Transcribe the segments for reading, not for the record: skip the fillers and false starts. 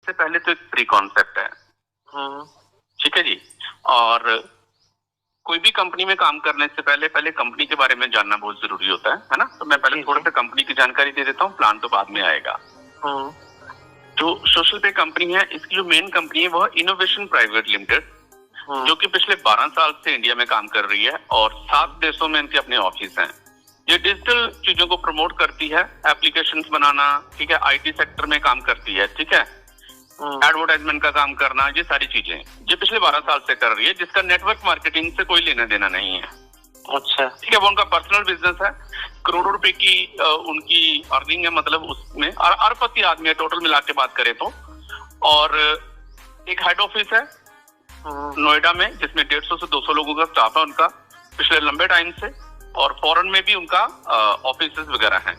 से पहले तो एक फ्री कॉन्सेप्ट है। ठीक है जी। और कोई भी कंपनी में काम करने से पहले पहले कंपनी के बारे में जानना बहुत जरूरी होता है ना। तो मैं पहले थोड़ा सा कंपनी की जानकारी दे देता हूँ, प्लान तो बाद में आएगा। जो सोशल पे कंपनी है, इसकी जो मेन कंपनी है वह इनोवेशन प्राइवेट लिमिटेड, जो कि पिछले 12 साल से इंडिया में काम कर रही है और 7 देशों में इनके अपने ऑफिस हैं। ये डिजिटल चीजों को प्रमोट करती है, एप्लीकेशंस बनाना, ठीक है, आईटी सेक्टर में काम करती है, ठीक है, एडवर्टाइजमेंट का काम करना, ये सारी चीजें ये पिछले 12 साल से कर रही है, जिसका नेटवर्क मार्केटिंग से कोई लेना देना नहीं है। अच्छा, ठीक है, वो उनका पर्सनल बिजनेस है। करोड़ों रुपए की उनकी अर्निंग है, मतलब उसमें अरबपति आदमी है टोटल मिला के बात करें तो। और एक हेड ऑफिस है नोएडा में, जिसमें 150 से 200 लोगों का स्टाफ है उनका पिछले लंबे टाइम से। और फॉरेन में भी उनका ऑफिस वगैरह हैं।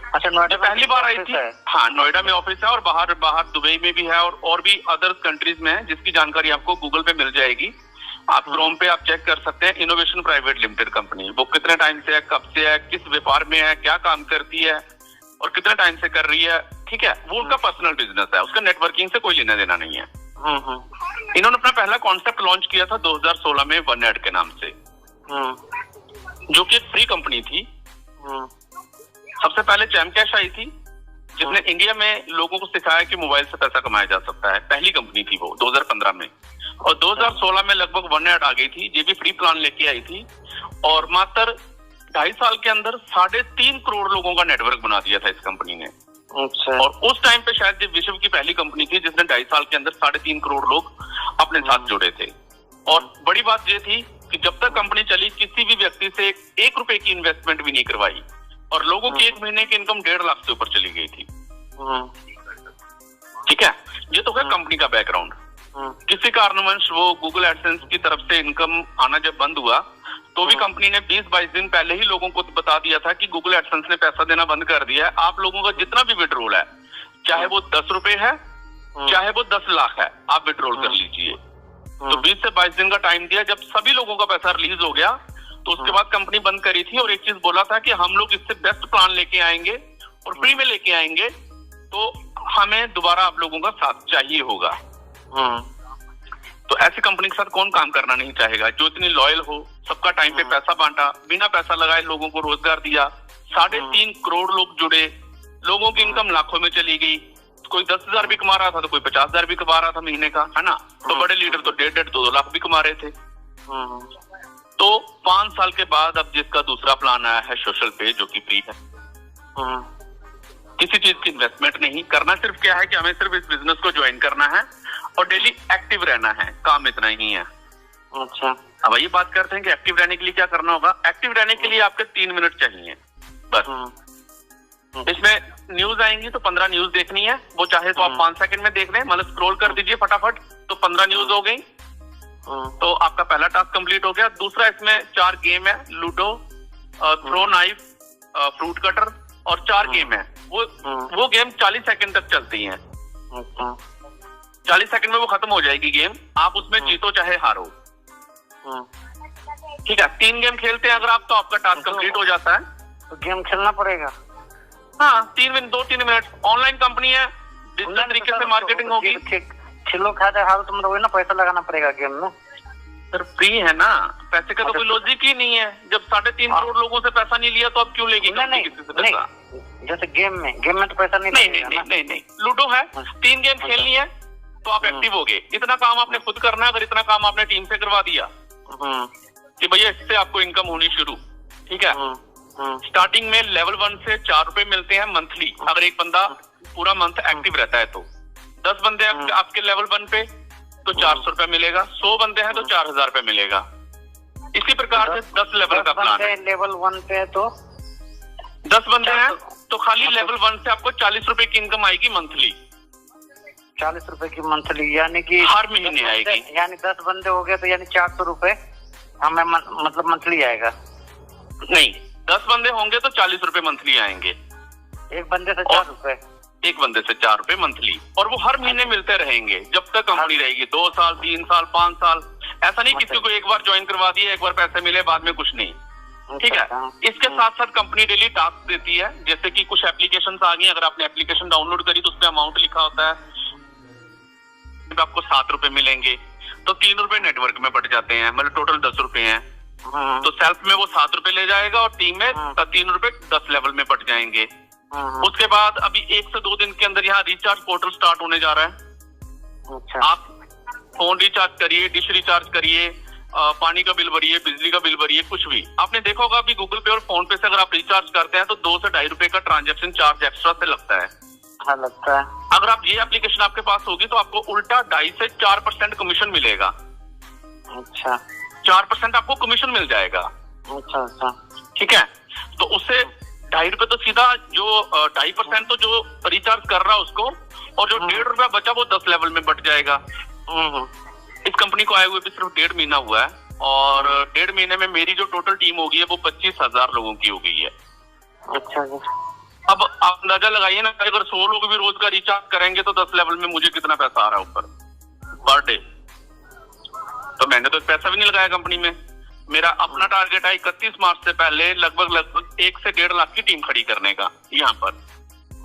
अच्छा, नोएडा पहली बार आई थी। हाँ, नोएडा में ऑफिस है और बाहर दुबई में भी है और भी अदर कंट्रीज में है, जिसकी जानकारी आपको गूगल पे मिल जाएगी। आप क्रोम पे आप चेक कर सकते हैं। इनोवेशन प्राइवेट लिमिटेड कंपनी, वो कितने टाइम से है, कब से है, किस व्यापार में है, क्या काम करती है और कितने टाइम से कर रही है, ठीक है, वो उनका पर्सनल बिजनेस है, उसका नेटवर्किंग से कोई लेना देना नहीं है। इन्होंने अपना पहला कॉन्सेप्ट लॉन्च किया था 2016 में वन एड के नाम से, जो कि एक फ्री कंपनी थी। सबसे पहले चैम कैश आई थी, जिसने इंडिया में लोगों को सिखाया कि मोबाइल से पैसा कमाया जा सकता है। पहली कंपनी थी वो 2015 में। और 2016 में लगभग वन एड आ गई थी, ये भी फ्री प्लान लेके आई थी और मात्र 2.5 साल के अंदर 3.5 करोड़ लोगों का नेटवर्क बना दिया था इस कंपनी ने। अच्छा। और उस टाइम पे शायद ये विश्व की पहली कंपनी थी जिसने 2.5 साल के अंदर 3.5 करोड़ लोग अपने साथ जुड़े थे। और बड़ी बात ये थी कि जब तक कंपनी चली, किसी भी व्यक्ति से 1 रुपए की इन्वेस्टमेंट भी नहीं करवाई और लोगों की 1 महीने की इनकम 1.5 लाख से ऊपर चली गई थी। ठीक है, ये तो है कंपनी का बैकग्राउंड। किसी कारणवश वो गूगल एडसेंस की तरफ से इनकम आना जब बंद हुआ, तो भी कंपनी ने 20-22 दिन पहले ही लोगों को बता दिया था कि गूगल एडसेंस ने पैसा देना बंद कर दिया है। आप लोगों का जितना भी विड्रॉल है, चाहे वो 10 रुपए है, चाहे वो 10 लाख है, आप विड्रॉल कर लीजिए। तो 20 से 22 दिन का टाइम दिया। जब सभी लोगों का पैसा रिलीज हो गया, तो उसके बाद कंपनी बंद करी थी और एक चीज बोला था कि हम लोग इससे बेस्ट प्लान लेके आएंगे और फ्री में लेके आएंगे, तो हमें दोबारा आप लोगों का साथ चाहिए होगा। तो ऐसी कंपनी के साथ कौन काम करना नहीं चाहेगा, जो इतनी लॉयल हो, सबका टाइम पे पैसा बांटा, बिना पैसा लगाए लोगों को रोजगार दिया। 3.5 करोड़ लोग जुड़े, लोगों की इनकम लाखों में चली गई। कोई 10,000 भी कमा रहा था तो कोई 50,000 भी कमा रहा था महीने का, है ना। तो बड़े लीडर तो 1.5-2 लाख भी कमा रहे थे। तो 5 साल के बाद अब जिसका दूसरा प्लान आया है सोशल पे, जो कि फ्री है, किसी चीज की इन्वेस्टमेंट नहीं करना, सिर्फ क्या है कि हमें सिर्फ इस बिजनेस को ज्वाइन करना है और डेली एक्टिव रहना है, काम इतना ही है। अच्छा, अब ये बात करते हैं कि एक्टिव रहने के लिए क्या करना होगा। एक्टिव रहने के लिए आपके 3 मिनट चाहिए बस। इसमें न्यूज आएंगी तो 15 न्यूज देखनी है, वो चाहे तो आप 5 सेकंड में देख लें, मतलब स्क्रॉल कर दीजिए फटाफट, तो 15 न्यूज हो गई, तो आपका पहला टास्क कंप्लीट हो गया। दूसरा, इसमें 4 गेम है, ludo, throw knife, fruit cutter और 4 गेम है। वो गेम 40 सेकंड तक चलती हैं। 40 सेकंड में वो खत्म हो जाएगी गेम, आप उसमें जीतो चाहे हारो। ठीक है, 3 गेम खेलते हैं अगर आप, तो आपका टास्क कंप्लीट हो जाता है। तो गेम खेलना पड़ेगा। हाँ, 2-3 मिनट। ऑनलाइन कंपनी है, डिजिटल तरीके से मार्केटिंग होगी। खेलो खाते हारो तो मतलब वही ना, पैसा लगाना पड़ेगा गेम में। सर फ्री है ना, पैसे का तो कोई लॉजिक ही नहीं है। जब 3.5 करोड़ लोगों से पैसा नहीं लिया तो अब क्यों लेगी कंपनी किसी से पैसा? जैसे गेम में तो पैसा नहीं। लूडो है, 3 गेम खेलनी है तो आप एक्टिव हो गए। इतना काम आपने खुद करना है। अगर इतना काम आपने टीम से करवा दिया कि भैया इससे आपको इनकम होनी शुरू, ठीक है। स्टार्टिंग में लेवल 1 से 4 रुपए मिलते हैं मंथली, अगर एक बंदा पूरा मंथ एक्टिव रहता है तो। 10 बंदे आपके लेवल 1 पे तो 400 रुपए मिलेगा। 100 बंदे हैं तो 4,000 रुपए मिलेगा। इसी प्रकार से 10 लेवल का प्लान है। लेवल 1 पे तो 10 बंदे हैं तो खाली लेवल 1 से आपको 40 रुपए की इनकम आएगी मंथली। 40 रुपए की मंथली, यानी कि हर महीने आएगी। यानी 10 बंदे हो गए तो यानी 400 रुपए हमें मतलब मंथली आएगा। नहीं, 10 बंदे होंगे तो 40 रुपए मंथली आएंगे। एक बंदे से 4 रुपए, एक बंदे से 4 रुपए मंथली, और वो हर महीने मिलते रहेंगे जब तक कंपनी रहेगी। 2 साल, 3 साल, 5 साल। ऐसा नहीं किसी को एक बार ज्वाइन करवा दिया, एक बार पैसे मिले, बाद में कुछ नहीं। ठीक है। इसके साथ साथ कंपनी डेली टास्क देती है, जैसे कि कुछ एप्लीकेशन आ गई। अगर आपने एप्लीकेशन डाउनलोड करी तो उसमें अमाउंट लिखा होता है, पे आपको 7 रुपए मिलेंगे, तो 3 रुपए नेटवर्क में बट जाते हैं, मतलब टोटल 10 रुपए हैं। तो सेल्फ में वो 7 रुपए ले जाएगा और टीम में 3 रुपए 10 लेवल में बट जाएंगे। उसके बाद अभी 1 से 2 दिन के अंदर यहाँ रिचार्ज पोर्टल स्टार्ट होने जा रहा है। अच्छा। आप फोन रिचार्ज करिए, डिश रिचार्ज करिए, पानी का बिल भरिए, बिजली का बिल भरिए, कुछ भी। आपने देखा होगा अभी गूगल पे और फोन पे से अगर आप रिचार्ज करते हैं तो 2 से 2.5 रुपए का ट्रांजैक्शन चार्ज एक्स्ट्रा से लगता है। हाँ, लगता है। अगर आप ये एप्लीकेशन आपके पास होगी तो आपको उल्टा 2.5 से 4% कमीशन मिलेगा। अच्छा। 4% आपको कमीशन मिल जाएगा। अच्छा अच्छा। ठीक है, तो उससे 2.5 रुपए तो सीधा जो 2.5% तो जो रिचार्ज कर रहा है उसको, और जो 1.5 रुपया बचा वो 10 लेवल में बट जाएगा। इस कंपनी को आए हुए भी सिर्फ 1.5 महीना हुआ है, और 1.5 महीने में मेरी जो टोटल टीम होगी है वो 25,000 लोगों की हो गई है। अच्छा जी। अब आप अंदाजा लगाइए ना, अगर 100 लोग भी रोज का रिचार्ज करेंगे तो 10 लेवल में मुझे कितना पैसा आ रहा है ऊपर पर डे। तो मैंने तो पैसा भी नहीं लगाया कंपनी में। मेरा अपना टारगेट है 31 मार्च से पहले लगभग 1 से 1.5 लाख की टीम खड़ी करने का यहाँ पर।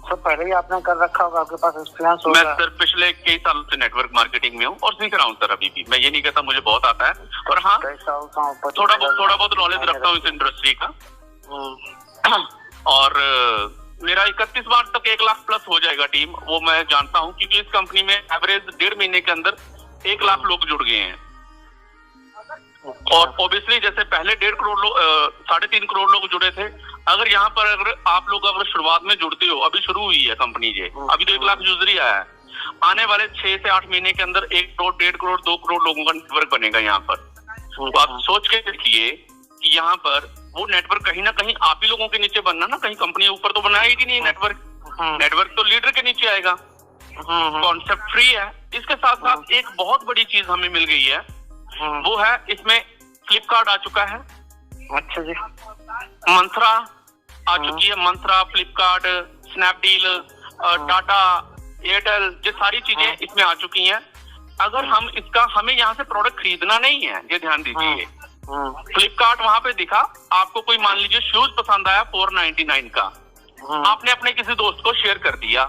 सर पहले ही आपने कर रखा होगा, आपके पास एक्सपीरियंस होगा। मैं सर पिछले कई सालों से नेटवर्क मार्केटिंग में हूँ और सीख रहा हूँ सर अभी भी। मैं ये नहीं कहता मुझे बहुत आता है, और हाँ थोड़ा बहुत नॉलेज रखता हूँ इस इंडस्ट्री का। और मेरा 31 मार्च तक 1 लाख प्लस हो जाएगा टीम, वो मैं जानता हूँ, क्योंकि इस कंपनी में एवरेज 1.5 महीने के अंदर 1 लाख लोग जुड़ गए हैं। और ऑब्वियसली जैसे पहले 1.5 करोड़ लोग 3.5 करोड़ लोग जुड़े थे, अगर यहाँ पर अगर आप लोग अगर शुरुआत में जुड़ते हो, अभी शुरू हुई है कंपनी ये, अभी तो 1 लाख यूजर ही आया है, आने वाले 6 से 8 महीने के अंदर 1 करोड़ 1.5 करोड़ 2 करोड़ लोगों का नेटवर्क बनेगा यहाँ पर। तो आप सोच के देखिए कि यहाँ पर वो नेटवर्क कहीं ना कहीं आप ही लोगों के नीचे बनना ना, कहीं कंपनी ऊपर तो बनाएगी नहीं नेटवर्क। नेटवर्क तो लीडर के नीचे आएगा। कॉन्सेप्ट फ्री है। इसके साथ साथ एक बहुत बड़ी चीज हमें मिल गई है, वो है इसमें फ्लिपकार्ट आ चुका है। अच्छा जी। मंत्रा आ चुकी है, मंत्रा, फ्लिपकार्ट, स्नैपडील, टाटा, एयरटेल, ये सारी चीजें इसमें आ चुकी हैं। अगर हमें यहाँ से प्रोडक्ट खरीदना नहीं है, ये ध्यान दीजिए। फ्लिपकार्ट वहां पे दिखा, आपको कोई मान लीजिए शूज पसंद आया 499 का, आपने अपने किसी दोस्त को शेयर कर दिया,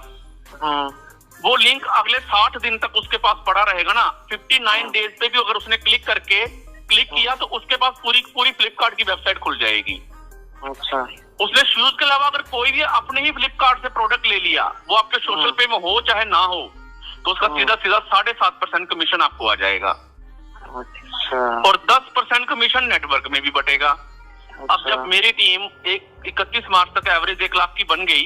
वो लिंक अगले 60 दिन तक उसके पास पड़ा रहेगा ना। 59 डेज पे भी अगर उसने क्लिक किया तो उसके पास पूरी फ्लिपकार्ट की वेबसाइट खुल जाएगी। अच्छा। उसने शूज के अलावा अगर कोई भी अपने ही फ्लिपकार्ट से प्रोडक्ट ले लिया, वो आपके सोशल पे में हो चाहे ना हो, तो उसका सीधा 7.5% कमीशन आपको आ जाएगा। अच्छा। और 10% कमीशन नेटवर्क में भी बटेगा। अब जब मेरी टीम 31 मार्च तक एवरेज 1 लाख की बन गई,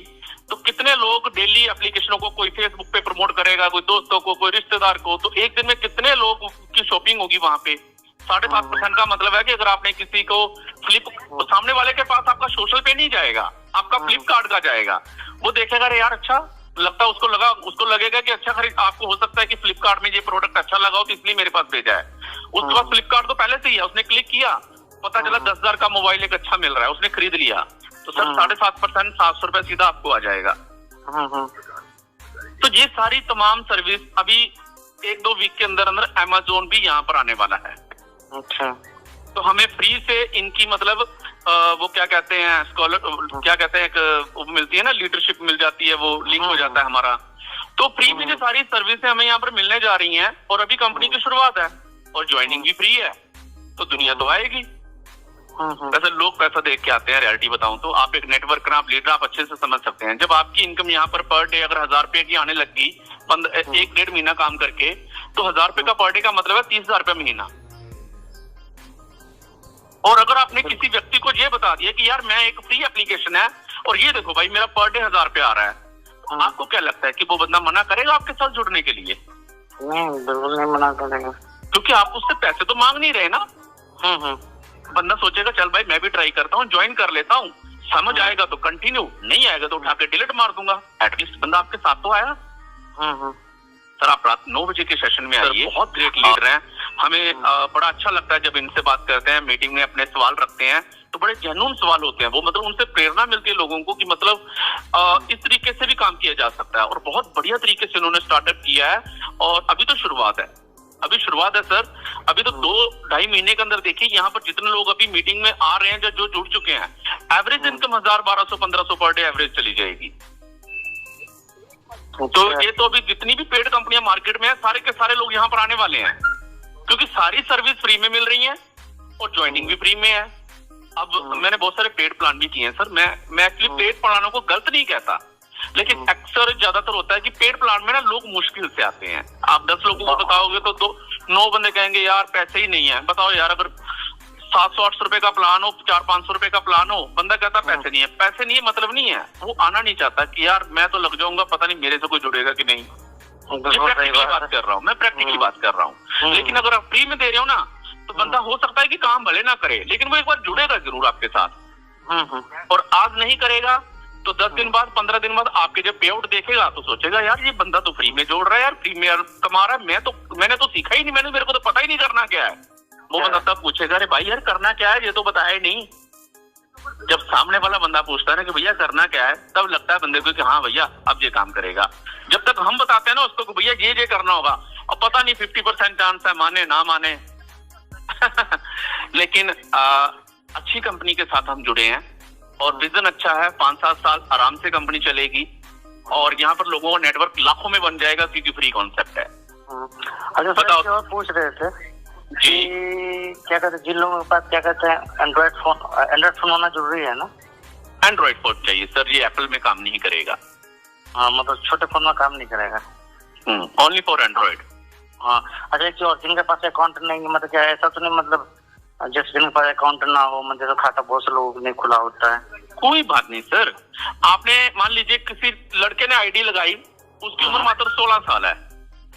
तो कितने लोग डेली एप्लीकेशनों को कोई फेसबुक पे प्रमोट करेगा, कोई दोस्तों को, कोई रिश्तेदार को, तो एक दिन में कितने लोग की शॉपिंग होगी वहां पे। 7.5% का मतलब है कि अगर आपने किसी को तो सामने वाले के पास आपका सोशल पे नहीं जाएगा, आपका फ्लिपकार्ट का जाएगा। वो देखेगा अरे यार अच्छा लगता है, उसको लगेगा कि अच्छा खरीद, आपको हो सकता है कि फ्लिपकार्ट में ये प्रोडक्ट अच्छा लगा हो तो इसलिए मेरे पास भेजा है। उसके बाद फ्लिपकार्ट तो पहले से ही है, उसने क्लिक किया, पता चला 10,000 का मोबाइल एक अच्छा मिल रहा है, उसने खरीद लिया, तो सर 7.5% 700 रुपए सीधा आपको आ जाएगा। तो ये सारी तमाम सर्विस अभी 1-2 वीक के अंदर अमेज़न भी यहाँ पर आने वाला है। अच्छा। तो हमें फ्री से इनकी मतलब वो क्या कहते हैं वो मिलती है ना, लीडरशिप मिल जाती है, वो लिंक हो जाता है हमारा। तो फ्री में जो सारी सर्विसें हमें यहाँ पर मिलने जा रही हैं, और अभी कंपनी की शुरुआत है और ज्वाइनिंग भी फ्री है, तो दुनिया तो आएगी। वैसे लोग पैसा देख के आते हैं, रियलिटी बताऊं तो आप एक नेटवर्कर, आप लीडर, आप अच्छे से समझ सकते हैं। जब आपकी इनकम यहाँ पर पर डे अगर 1,000 रुपए की आने लगी 1-1.5 महीना काम करके, तो 1,000 रुपए का पर डे का मतलब है 30,000 रुपए महीना। और अगर आपने किसी व्यक्ति को ये बता दिया कि यार मैं एक फ्री एप्लीकेशन है और ये देखो भाई मेरा पर डे 1,000 रुपए आ रहा है, तो आपको क्या लगता है कि वो बंदा मना करेगा आपके साथ जुड़ने के लिए? नहीं, बिल्कुल नहीं मना करेगा, क्योंकि आप उससे पैसे तो मांग नहीं रहे ना। बंदा सोचेगा चल भाई मैं भी ट्राई करता हूँ, ज्वाइन कर लेता हूँ, समझ आएगा तो कंटिन्यू, नहीं आएगा तो उठा के डिलीट मार दूंगा। एटलीस्ट बंदा आपके साथ तो आया। सर आप रात 9 बजे के सेशन में आइए, बहुत ग्रेट लीडर हैं, हमें बड़ा अच्छा लगता है जब इनसे बात करते हैं, मीटिंग में अपने सवाल रखते हैं, तो बड़े जेन्युइन सवाल होते हैं वो, मतलब उनसे प्रेरणा मिलती है लोगों को कि मतलब इस तरीके से भी काम किया जा सकता है, और बहुत बढ़िया तरीके से उन्होंने स्टार्टअप किया है। और अभी तो शुरुआत है, सर। अभी तो 2-2.5 महीने के अंदर देखिए यहाँ पर जितने लोग अभी मीटिंग में आ रहे हैं, जो जुड़ चुके हैं, average income 1,000, 1,200, 1,500 per day average चली जाएगी। तो ये तो अभी जितनी भी पेड कंपनियां मार्केट में है, सारे के सारे लोग यहाँ पर आने वाले हैं, क्योंकि सारी सर्विस फ्री में मिल रही है और ज्वाइनिंग भी फ्री में है। अब मैंने बहुत सारे पेड प्लान भी किए हैं सर। मैं एक्चुअली पेड प्लानों को गलत नहीं कहता, लेकिन अक्सर ज्यादातर होता है कि पेड प्लान में ना लोग मुश्किल से आते हैं। आप 10 लोगों को बताओगे तो 9 बंदे कहेंगे यार पैसे ही नहीं है। बताओ यार, अगर 700-800 रुपए का प्लान हो, 400-500 रुपए का प्लान हो, बंदा कहता पैसे नहीं है। पैसे नहीं है मतलब नहीं है, वो आना नहीं चाहता कि यार मैं तो लग जाऊंगा, पता नहीं मेरे से कोई जुड़ेगा कि नहीं। प्रैक्टिकली बात कर रहा हूँ, मैं प्रैक्टिकली बात कर रहा हूँ। लेकिन अगर आप फ्री में दे रहे हो ना, तो बंदा हो सकता है कि काम भले ना करे, लेकिन वो एक बार जुड़ेगा जरूर आपके साथ। और आज नहीं करेगा तो 10 दिन बाद, 15 दिन बाद आपके जब पे आउट देखेगा तो सोचेगा यार ये बंदा तो फ्री में जोड़ रहा है, यार फ्री में कमा रहा है, मैंने तो सीखा ही नहीं, मेरे को तो पता ही नहीं करना क्या है। वो बंदा तब पूछेगा अरे भाई यार करना क्या है, ये तो बताया ही नहीं। जब सामने वाला बंदा पूछता है ना कि भैया करना क्या है, तब लगता है बंदे को कि हाँ भैया अब ये काम करेगा। जब तक हम बताते हैं ना उसको भैया ये करना होगा, अब पता नहीं 50% चांस है माने ना माने। लेकिन अच्छी कंपनी के साथ हम जुड़े हैं और विजन अच्छा है, 5-7 साल आराम से कंपनी चलेगी और यहाँ पर लोगों का नेटवर्क लाखों में बन जाएगा क्योंकि फ्री कॉन्सेप्ट है। अच्छा बताओ, पूछ रहे थे जी, क्या कहते हैं जिन लोगों के पास क्या कहते हैं एंड्रॉइड फोन होना जरूरी है ना? एंड्रॉइड फोन चाहिए सर, ये एप्पल में काम नहीं करेगा। हाँ मतलब छोटे फोन में काम नहीं करेगा, ओनली फॉर एंड्रॉइड। हाँ अच्छा, और जिनके पास अकाउंट नहीं, मतलब क्या ऐसा तो नहीं, मतलब जिनके पास अकाउंट ना हो, मतलब तो खाता बहुत से लोगों ने खुला होता है। कोई बात नहीं सर, आपने मान लीजिए किसी लड़के ने आईडी लगाई, उसकी उम्र मात्र 16 साल है।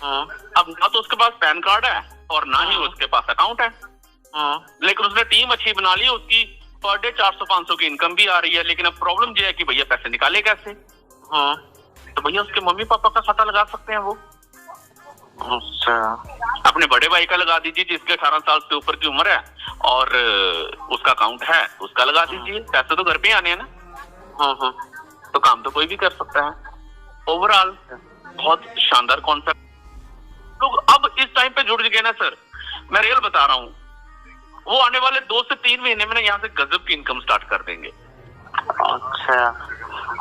अब ना तो उसके पास पैन कार्ड है और ना ही उसके पास अकाउंट है, लेकिन उसने टीम अच्छी बना ली, उसकी पर डे 400-500 की इनकम भी आ रही है। लेकिन अब प्रॉब्लम ये है कि भैया पैसे निकाले कैसे? तो भैया उसके मम्मी पापा का खाता लगा सकते हैं वो। अच्छा, अपने बड़े भाई का लगा दीजिए जिसके 18 साल से ऊपर की उम्र है और उसका अकाउंट है, उसका लगा दीजिए। पैसे तो घर पे आने हैं ना। तो काम तो कोई भी कर सकता है। ओवरऑल बहुत शानदार कॉन्सेप्ट। लोग अब इस टाइम पे जुड़ गए ना सर, मैं रियल बता रहा हूँ, वो आने वाले 2 से 3 महीने में ना यहाँ से गजब की इनकम स्टार्ट कर देंगे। अच्छा,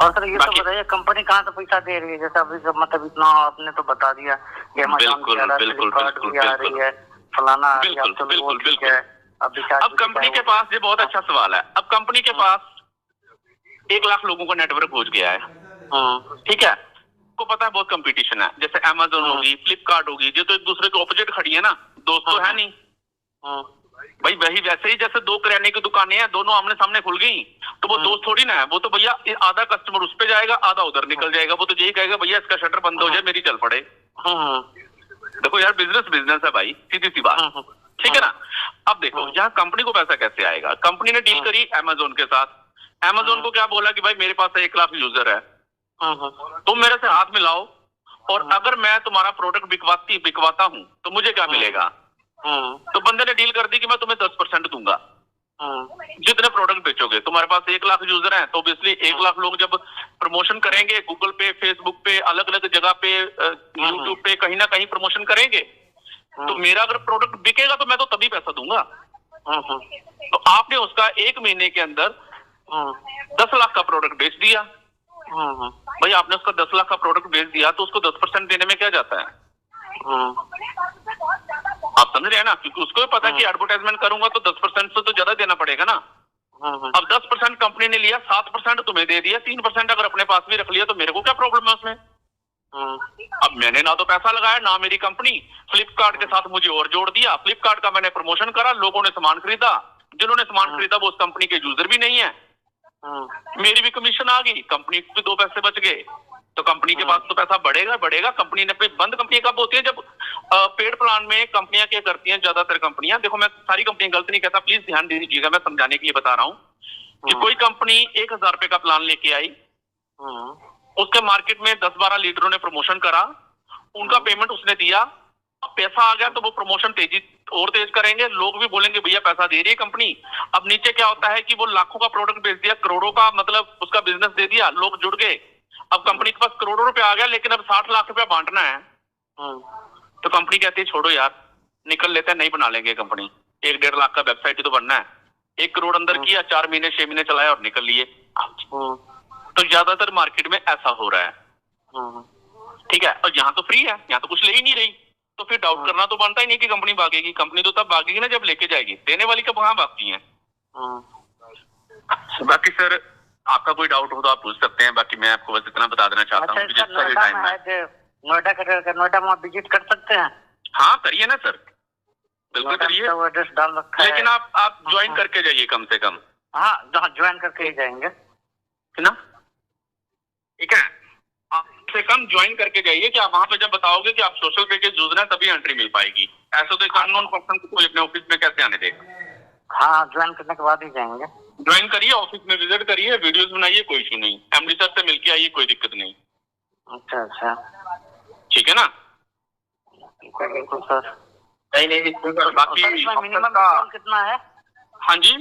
और सर ये तो बताइए कंपनी कहाँ से पैसा दे रही है? जैसे अभी मतलब इतना आपने तो बता दिया कि फलाना। अब कंपनी के पास, ये बहुत अच्छा सवाल है, अब कंपनी के पास 1 लाख लोगों का नेटवर्क पहुंच गया है। ठीक है, को पता है बहुत कंपटीशन है, जैसे अमेज़न होगी, फ्लिपकार्ट होगी, ये तो एक दूसरे के ऑपोजिट खड़ी है ना, दोस्त तो है नहीं भाई। वही वैसे ही जैसे 2 किराने की दुकानें हैं, दोनों आमने सामने खुल गई तो वो दोस्त थोड़ी ना है। वो तो भैया आधा कस्टमर उस पे जाएगा, आधा उधर निकल जाएगा। वो तो यही कहेगा भैया इसका शटर बंद हो जाए, मेरी चल पड़े। देखो यार, बिजनेस है भाई, सीधी सी बात, ठीक है ना। अब देखो यहाँ कंपनी को पैसा कैसे आएगा। कंपनी ने डील करी अमेज़न के साथ। अमेज़न को क्या बोला कि भाई मेरे पास 1 लाख यूजर है, तुम मेरे से हाथ मिलाओ और अगर मैं तुम्हारा प्रोडक्ट बिकवाता हूँ तो मुझे क्या मिलेगा। तो बंदे ने डील कर दी कि मैं तुम्हें 10% दूंगा जितने प्रोडक्ट बेचोगे। तुम्हारे पास 1 लाख यूजर हैं तो ऑब्वियसली 1 लाख लोग जब प्रमोशन करेंगे गूगल पे, फेसबुक पे, अलग अलग जगह पे, यूट्यूब पे, कहीं ना कहीं प्रमोशन करेंगे, तो मेरा अगर प्रोडक्ट बिकेगा तो मैं तो तभी पैसा दूंगा। तो आपने उसका 1 महीने के अंदर 10 लाख का प्रोडक्ट बेच दिया। भाई आपने उसका 10 लाख का प्रोडक्ट बेच दिया तो उसको 10% देने में क्या जाता है? आप समझ रहे हैं ना, क्योंकि उसको भी पता है कि एडवर्टाइजमेंट करूंगा तो 10% से तो ज्यादा देना पड़ेगा ना। अब 10% कंपनी ने लिया, 7% तुम्हें दे दिया, 3% अगर अपने पास भी रख लिया तो मेरे को क्या प्रॉब्लम है उसमें? अब मैंने ना तो पैसा लगाया ना मेरी कंपनी, फ्लिपकार्ट के साथ मुझे और जोड़ दिया। फ्लिपकार्ट का मैंने प्रमोशन करा, लोगों ने सामान खरीदा, जिन्होंने सामान खरीदा वो उस कंपनी के यूजर भी नहीं है, मेरी भी कमीशन आ गई, कंपनी को भी 2 पैसे बच गए। तो कंपनी के पास तो पैसा बढ़ेगा। कंपनी ने बंद कंपनी कब होती है? जब पेड प्लान में कंपनियां क्या करती हैं, ज्यादातर कंपनियां, देखो मैं सारी कंपनियां गलत नहीं कहता, प्लीज ध्यान दे दीजिएगा, मैं समझाने के लिए बता रहा हूँ कि कोई कंपनी 1000 रुपए का प्लान लेके आई, उसके मार्केट में 10-12 लीडरों ने प्रमोशन करा, उनका पेमेंट उसने दिया, पैसा आ गया तो वो प्रमोशन तेज करेंगे, लोग भी बोलेंगे भैया पैसा दे रही है कंपनी। अब नीचे क्या होता है कि वो लाखों का प्रोडक्ट बेच दिया, करोड़ों का मतलब उसका बिजनेस दे दिया, लोग जुड़ गए। अब कंपनी के पास करोड़ों रुपए आ गया लेकिन अब 60 लाख रुपया बांटना है। तो कंपनी कहती है छोड़ो यार, निकल लेते हैं, नहीं बना लेंगे कंपनी, 1-1.5 लाख का वेबसाइट ही तो बनना है। 1 करोड़ अंदर किया, 4 महीने 6 महीने चलाया और निकल लिए। तो ज्यादातर मार्केट में ऐसा हो रहा है। ठीक है, और यहाँ तो फ्री है, यहाँ तो कुछ ले ही नहीं रही, तो फिर डाउट करना तो बनता ही नहीं कि कंपनी भागेगी। कंपनी तो तब भागेगी ना जब लेके जाएगी, देने वाली कब वहां भागती है। बाकी सर आपका कोई डाउट हो तो आप पूछ सकते हैं, बाकी मैं आपको बस इतना बता देना चाहता हूँ कि जिस तरह टाइम में नोएडा में आप विजिट कर सकते हैं। हाँ करिए ना सर, बिल्कुल करिए, एड्रेस डाल रखा है, लेकिन आप ज्वाइन करके जाइए कम से कम। हाँ ज्वाइन करके ही जाएंगे, है ना, ठीक है, आप से कम ज्वाइन करके जाइए कि आप वहां पे जब बताओगे कि आप सोशल पैकेज यूज रहे हैं तभी एंट्री मिल पाएगी। ऐसा तो एक अननोन पर्सन को कोई अपने ऑफिस में कैसे आने देगा। हाँ ज्वाइन करने के बाद ही जाएंगे। ज्वाइन करिए, ऑफिस में विजिट करिए, वीडियोस बनाइए, कोई इशू नहीं, एमडी सर से मिलके आइए, कोई दिक्कत नहीं। अच्छा अच्छा, ठीक है ना। बिल्कुल सर। नहीं बाकी मिनिमम विड्रॉल कितना है। हाँ जी,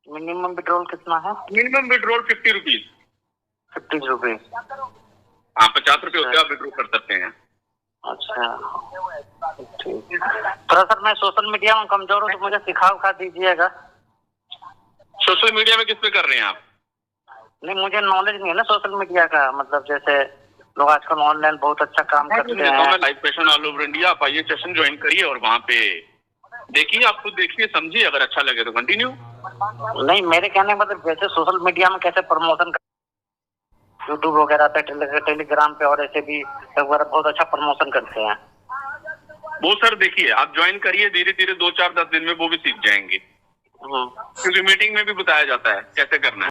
मिनिमम विड्रॉल कितना है। Minimum withdrawal 50 rupees. 50 रुपीज, हाँ 50 रुपये होते आप विड्रॉ कर सकते हैं। अच्छा ठीक। थोड़ा सर मैं सोशल मीडिया में कमजोर हूँ तो मुझे सिखा दीजिएगा। सोशल मीडिया में किस पे कर रहे हैं आप। नहीं मुझे नॉलेज नहीं है ना सोशल मीडिया का, मतलब जैसे लोग आजकल ऑनलाइन बहुत अच्छा काम करते हैं। Live session all over India, आप आइए, सेशन ज्वाइन करिए और वहाँ पे देखिए, आप खुद देखिए समझिए, अगर अच्छा लगे तो कंटिन्यू। नहीं मेरे कहने का मतलब जैसे सोशल मीडिया में कैसे प्रमोशन, यूट्यूब वगैरह पे, टेलीग्राम पे और ऐसे भी वगैरह बहुत अच्छा प्रमोशन करते हैं वो सर। देखिए आप ज्वाइन करिए, धीरे धीरे 2-4-10 दिन में वो भी सीख जाएंगे, क्योंकि मीटिंग में भी बताया जाता है कैसे करना है।